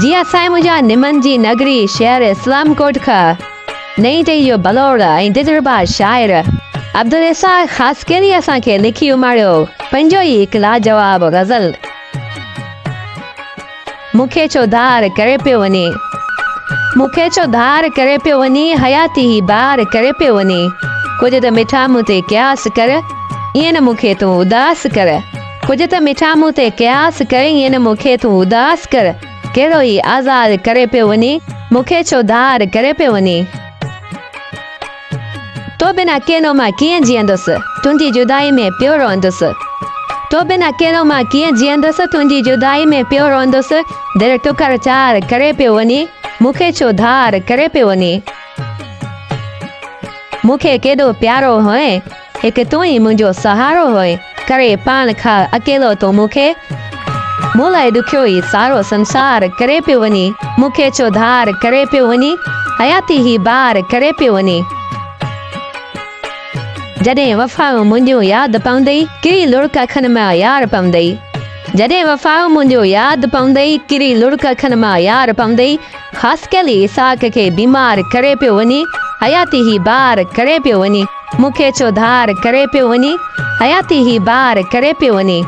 जी असां मुंहिंजा निमन जी नगरी शहर इस्लाम कोट खां नई टई जो बलौर ऐं दिलरबाज़ शाइर अब्दुल रज़ाक़ ख़ासकेरी असांखे लिखी उमाड़ियो पंहिंजो ई हिकु लाजवाब ग़ज़ल। मूंखे छो धार करे पियो वञे, मूंखे छो धार करे पियो वञे, हयाती ही बार करे पियो वञे। कुझु त मिठा मूं ते क़यास कर, ईअं न मूंखे तूं उदास कर। कुझु त मिठा मूं ते क़यास कर, ईअं न मूंखे तूं उदास कर। कहिड़ो ई आज़ाद करे पियो वञे, मूंखे छो धार करे पियो वञे। तो बिना कहिड़ो मां कीअं जीअंदुसि, तुंहिंजी जुदाई में पियो रहंदुसि। तो बिना कहिड़ो मां कीअं जीअंदुसि, तुंहिंजी जुदाई में पियो रहंदुसि। दिलि टुकर चार करे पियो वञे, मूंखे छो धार करे पियो वञे। मूंखे केॾो प्यारो हुए, हिकु तूं ई मुंहिंजो सहारो हुए। करे पाण खां अकेलो तो मूंखे, मूं लाइ ॾुखियो ई सारो संसार करे पियो वञे। मूंखे छो धार करे पियो वञे, हयाती ही बार करे पियो वञे। जॾहिं वफ़ाऊं मुंहिंजो यादि पवंदई, किरी लुड़क अखनि मां यार पवंदई। जॾहिं वफ़ाऊं मुंहिंजो यादि पवंदई, किरी लुड़क अखनि मां यार पवंदई। ख़ासि कली इसाक खे बीमार करे पियो वञे, हयाती ही बार करे पियो वञे। मूंखे छो धार करे पियो वञे, हयाती ही बार करे पियो वञे।